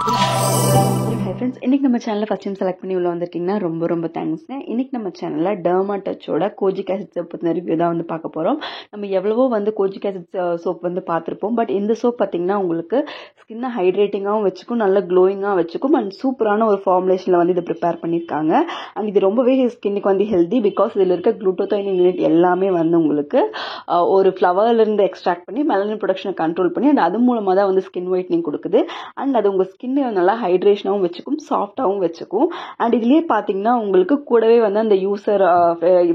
Hi friends, இன்றைக்கி நம்ம சேனலில் ஃபஸ்ட் டைம் செலக்ட் பண்ணி உள்ள வந்திருக்கீங்கன்னா ரொம்ப ரொம்ப தேங்க்ஸ்ங்க. இன்றைக்கி நம்ம சேனலில் டர்மா டச்சோட கோஜிக் ஆசிட் சோப் பற்றின ரிவ்யூ தான் வந்து பார்க்க போகிறோம். நம்ம எவ்வளவோ வந்து கோஜிக் ஆசிட் சோப் வந்து பார்த்துருப்போம். பட் இந்த சோப் பார்த்திங்கன்னா உங்களுக்கு ஸ்கின்னை ஹைட்ரேட்டிங்காகவும் வச்சுக்கும், நல்ல க்ளோயிங்காக வச்சுக்கும். அண்ட் சூப்பரான ஒரு ஃபார்முலேஷனில் வந்து இதை ப்ரிப்பேர் பண்ணியிருக்காங்க. அண்ட் இது ரொம்பவே ஸ்கின்னுக்கு வந்து ஹெல்தி. பிகாஸ் இதில் இருக்க குளுட்டோதைன் இன்கிரியன்ட் எல்லாமே வந்து உங்களுக்கு ஒரு ஃப்ளவர்லேருந்து எக்ஸ்ட்ராக்ட் பண்ணி மெலனின் ப்ரொடக்ஷனை கண்ட்ரோல் பண்ணி அண்ட் அது மூலமாக தான் வந்து ஸ்கின் ஒயிட்னிங் கொடுக்குது. அண்ட் அது உங்கள் ஸ்கின்னை நல்லா ஹைட்ரேஷனாகவும் வச்சுக்கும், சாஃப்டாகவும் வச்சுக்கும். அண்ட் இதுலேயே பார்த்தீங்கன்னா உங்களுக்கு கூடவே வந்து அந்த யூசர்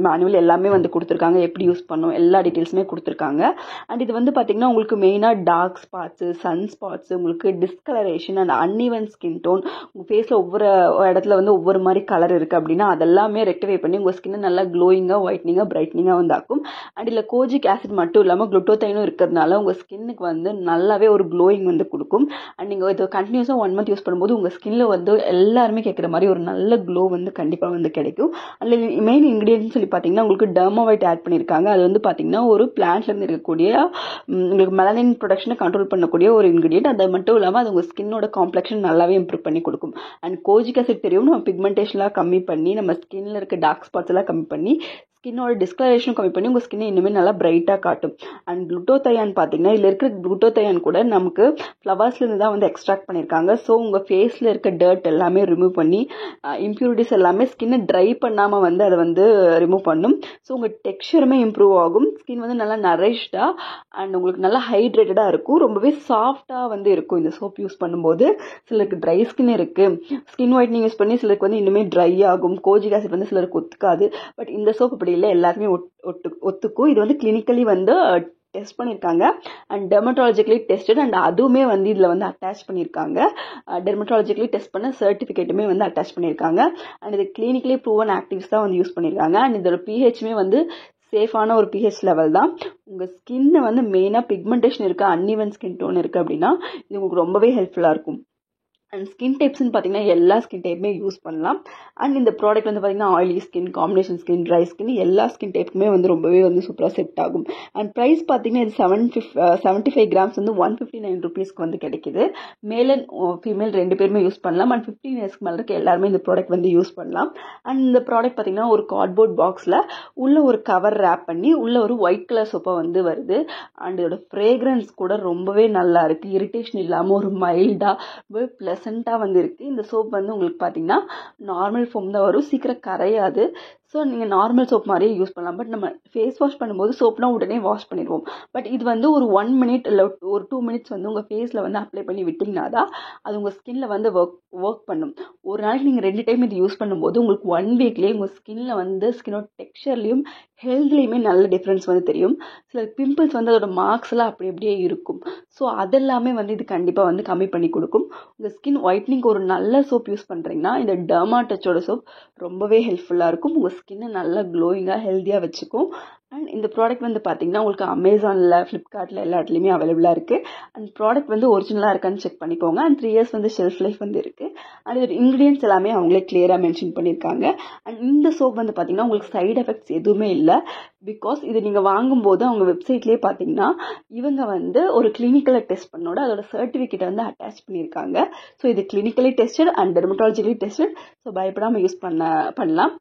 மேனுவல் எல்லாமே வந்து கொடுத்துருக்காங்க, எப்படி யூஸ் பண்ணணும் எல்லா டீட்டெயில்ஸுமே கொடுத்துருக்காங்க. அண்ட் இது வந்து பார்த்தீங்கன்னா உங்களுக்கு மெயினாக டார்க் ஸ்பாட்ஸு, சன் ஸ்பாட்ஸு, உங்களுக்கு discoloration and uneven skin tone, உங்கள் ஃபேஸில் ஒவ்வொரு இடத்துல வந்து ஒவ்வொரு மாதிரி கலர் இருக்குது அப்படின்னா அதெல்லாமே ரெக்டிஃபை பண்ணி உங்கள் ஸ்கின்னை நல்லா க்ளோயிங்காக, ஒயிட்னிங்காக, பிரைட்னிங்காக வந்து ஆக்கும். அண்ட் இதில் கோஜிக் ஆசிட் மட்டும் இல்லாமல் குளுட்டோதைனும் இருக்கிறதுனால உங்கள் ஸ்கின்னுக்கு வந்து நல்லாவே ஒரு க்ளோயிங் வந்து கொடுக்கும். அண்ட் நீங்கள் இது கண்டினியூஸாக 1 மந்த் யூஸ் பண்ணும்போது உங்கள் ஸ்கின்ல வந்து எல்லாருமே கேட்குற மாதிரி ஒரு நல்ல க்ளோ வந்து கண்டிப்பாக வந்து கிடைக்கும். அதில் மெயின் இன்க்ரீடியன்ட்னு சொல்லி பார்த்தீங்கன்னா உங்களுக்கு டர்மாவைட் ஆட் பண்ணியிருக்காங்க. அது வந்து பார்த்தீங்கன்னா ஒரு பிளான்ட்லேருந்து இருக்கக்கூடிய உங்களுக்கு மெலனின் ப்ரொடக்ஷனை கண்ட்ரோல் பண்ணக்கூடிய ஒரு இன்க்ரீடியன்ட். அது மட்டும் இல்லாமல் அது உங்கள் ஸ்கின்னோட காம்ப்ளெக்ஷன் நல்லாவே இம்ப்ரூவ் பண்ணி கொடுக்கும். அண்ட் கோஜிக் ஆசிட் தெரியும், நம்ம பிக்மெண்டேஷன்லாம் கம்மி பண்ணி நம்ம ஸ்கின்ல இருக்க டார்க் ஸ்பாட்ஸ் எல்லாம் கம்மி பண்ணி ஸ்கின்னோட டிஸ்கலரேஷனும் கம்மி பண்ணி உங்கள் ஸ்கின்னை இன்னுமே நல்லா பிரைட்டாக காட்டும். அண்ட் குளுட்டோதையான் பார்த்தீங்கன்னா இதில் இருக்கிற குளுட்டோதையான் கூட நமக்கு ஃப்ளவர்ஸ்லேருந்து தான் வந்து எக்ஸ்ட்ராக்ட் பண்ணியிருக்காங்க. ஸோ உங்கள் ஃபேஸில் இருக்க டர்ட் எல்லாமே ரிமூவ் பண்ணி இம்ப்யூரிட்டிஸ் எல்லாமே ஸ்கின்னை ட்ரை பண்ணாமல் வந்து அதை வந்து ரிமூவ் பண்ணும். ஸோ உங்கள் டெக்ஸ்சருமே இம்ப்ரூவ் ஆகும், ஸ்கின் வந்து நல்லா நரிஷ்டாக அண்ட் உங்களுக்கு நல்லா ஹைட்ரேட்டடாக இருக்கும், ரொம்பவே சாஃப்டாக வந்து இருக்கும் இந்த சோப் யூஸ் பண்ணும்போது. சிலருக்கு ட்ரை ஸ்கின் இருக்குது, ஸ்கின் ஒயிட்னிங் யூஸ் பண்ணி சிலருக்கு வந்து இன்னுமே ட்ரை ஆகும், கோஜிக் ஆசிட் வந்து சிலருக்கு ஒத்துக்காது. பட் இந்த சோப் அப்படி இல்லை, எல்லாருமே ஒத்துக்கும். இது வந்து கிளினிக்கலி வந்து டெஸ்ட் பண்ணியிருக்காங்க அண்ட் டெர்மட்டாலஜிக்கலி டெஸ்டட். அண்ட் அதுவுமே வந்து இதில் வந்து அட்டாச் பண்ணியிருக்காங்க, டெர்மட்டாலஜிக்கலி டெஸ்ட் பண்ண சர்டிஃபிகேட்டுமே வந்து அட்டாச் பண்ணியிருக்காங்க. அண்ட் இது கிளினிக்கலி ப்ரூவன் ஆக்டிவ்ஸ் தான் வந்து யூஸ் பண்ணியிருக்காங்க. அண்ட் இதோட பிஹெச்மே வந்து சேஃபான ஒரு பிஹெச் லெவல் தான். உங்கள் ஸ்கின்னை வந்து மெயினாக பிக்மெண்டேஷன் இருக்குது, அன்இவன் ஸ்கின் டோன் இருக்குது அப்படின்னா இது உங்களுக்கு ரொம்பவே ஹெல்ப்ஃபுல்லாக இருக்கும். அண்ட் ஸ்கின் டைப்ஸ்ன்னு பார்த்தீங்கன்னா எல்லா ஸ்கின் டைப்புமே யூஸ் பண்ணலாம். அண்ட் இந்த ப்ராடக்ட் வந்து பார்த்தீங்கன்னா oily skin, combination skin, dry skin எல்லா ஸ்கின் டைப்புக்குமே வந்து ரொம்பவே வந்து சூப்பராக செட் ஆகும். அண்ட் ப்ரைஸ் பார்த்தீங்கன்னா இது 75 கிராம்ஸ் வந்து 159 ருபீஸ்க்கு வந்து கிடைக்குது. மேல் அண்ட் ஃபீமேல் 2 பேருமே யூஸ் பண்ணலாம். அண்ட் 15 இயர்ஸ்க்கு மேலே இருக்க எல்லாருமே இந்த ப்ராடக்ட் வந்து யூஸ் பண்ணலாம். அண்ட் இந்த ப்ராடக்ட் பார்த்தீங்கன்னா ஒரு கார்ட்போர்ட் பாக்ஸில் உள்ள ஒரு கவர் ரேப் பண்ணி உள்ள ஒரு ஒயிட் கலர் சோப்பாக வந்து வருது. அண்ட் இதோட ஃப்ரேக்ரன்ஸ் கூட ரொம்பவே நல்லா இருக்குது, இரிட்டேஷன் இல்லாமல் ஒரு மைல்டாக ப்ளசண்ட்டாக வந்து இருக்குது. இந்த சோப் வந்து உங்களுக்கு பார்த்தீங்கன்னா நார்மல் ஃபோம் தான் வரும், சீக்கிரம் கரையாது. ஸோ நீங்கள் நார்மல் சோப் மாதிரியே யூஸ் பண்ணலாம். பட் நம்ம ஃபேஸ் வாஷ் பண்ணும்போது சோப்னா உடனே வாஷ் பண்ணிடுவோம். பட் இது வந்து ஒரு 1 மினிட் இல்லை ஒரு 2 மினிட்ஸ் வந்து உங்கள் ஃபேஸில் வந்து அப்ளை பண்ணி விட்டிங்கன்னா தான் அது உங்கள் ஸ்கின்ல வந்து ஒர்க் பண்ணும். ஒரு நாளைக்கு நீங்கள் 2 டைம் இது யூஸ் பண்ணும்போது உங்களுக்கு 1 வீக்லேயே உங்கள் ஸ்கின்ல வந்து ஸ்கின்னோட டெக்ஸ்சர்லையும் ஹெல்த்லேயுமே நல்ல டிஃப்ரென்ஸ் வந்து தெரியும். சில பிம்பிள்ஸ் வந்து அதோட மார்க்ஸ் எல்லாம் அப்படி அப்படியே இருக்கும். ஸோ அதெல்லாமே வந்து இது கண்டிப்பாக வந்து கம்மி பண்ணி கொடுக்கும். உங்கள் ஸ்கின் ஒயிட்னிங்க்கு ஒரு நல்ல சோப் யூஸ் பண்ணுறீங்கன்னா இந்த டர்மா டச்சோட சோப் ரொம்பவே ஹெல்ப்ஃபுல்லாக இருக்கும். உங்கள் ஸ்கின்னை நல்லா க்ளோயிங்காக ஹெல்த்தியாக வச்சுக்கும். அண்ட் இந்த ப்ராடக்ட் வந்து பார்த்தீங்கன்னா உங்களுக்கு அமேசானில், ஃப்ளிப்கார்ட்டில் எல்லா இடத்துலையுமே அவைலபிளாக இருக்குது. அண்ட் ப்ராடக்ட் வந்து ஒரிஜினலாக இருக்கான்னு செக் பண்ணிக்கோங்க. அண்ட் 3 இயர்ஸ் வந்து ஷெல்ஃப் லைஃப் வந்து இருக்குது. அண்ட் இதோட இன்க்ரீடியன்ஸ் எல்லாமே அவங்களே கிளியராக மென்ஷன் பண்ணியிருக்காங்க. அண்ட் இந்த சோப் வந்து பார்த்தீங்கன்னா உங்களுக்கு சைட் எஃபெக்ட்ஸ் எதுவுமே இல்லை. பிகாஸ் இது நீங்கள் வாங்கும்போது அவங்க வெப்சைட்லேயே பார்த்தீங்கன்னா இவங்க வந்து ஒரு கிளினிக்கலை டெஸ்ட் பண்ணோட அதோட சர்டிஃபிகேட்டை வந்து அட்டாச் பண்ணியிருக்காங்க. ஸோ இது clinically tested and dermatologically tested. So பயப்படாமல் யூஸ் பண்ணலாம்.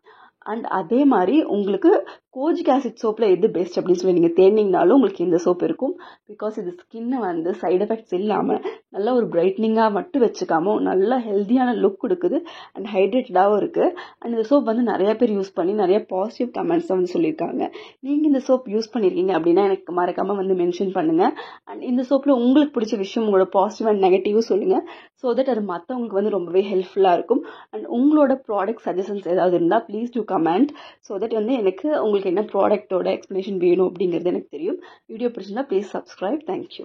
அண்ட் அதே மாதிரி உங்களுக்கு கோஜிக் ஆசிட் சோப்பில் எது பெஸ்ட் அப்படின்னு சொல்லி நீங்கள் தேடினீங்கனாலும் உங்களுக்கு இந்த சோப் இருக்கும். பிகாஸ் இது ஸ்கின்னை வந்து சைட் எஃபெக்ட்ஸ் இல்லாமல் நல்ல ஒரு பிரைட்னிங்காக மட்டும் வச்சுக்காமல் நல்ல ஹெல்த்தியான லுக் கொடுக்குது அண்ட் ஹைட்ரேட்டடாகவும் இருக்குது. அண்ட் இந்த சோப் வந்து நிறைய பேர் யூஸ் பண்ணி நிறைய பாசிட்டிவ் கமெண்ட்ஸ் வந்து சொல்லியிருக்காங்க. நீங்கள் இந்த சோப் யூஸ் பண்ணியிருக்கீங்க அப்படின்னா எனக்கு மறக்காமல் வந்து மென்ஷன் பண்ணுங்கள். அண்ட் இந்த சோப்பில் உங்களுக்கு பிடிச்ச விஷயம், உங்களோட பாசிட்டிவ் அண்ட் நெகட்டிவும் சொல்லுங்கள். ஸோ தட் அது மற்றவங்களுக்கு வந்து ரொம்பவே ஹெல்ப்ஃபுல்லாக இருக்கும். அண்ட் உங்களோட ப்ராடக்ட் சஜஷன்ஸ் ஏதாவது இருந்தால் please do comment. So that வந்து எனக்கு உங்களுக்கு என்ன ப்ராடக்ட்டோட எக்ஸ்ப்ளனேஷன் வேணும் அப்படிங்கிறது எனக்கு தெரியும். வீடியோ பிடிச்சிருந்தா ப்ளீஸ் சப்ஸ்கிரைப். தேங்க்யூ.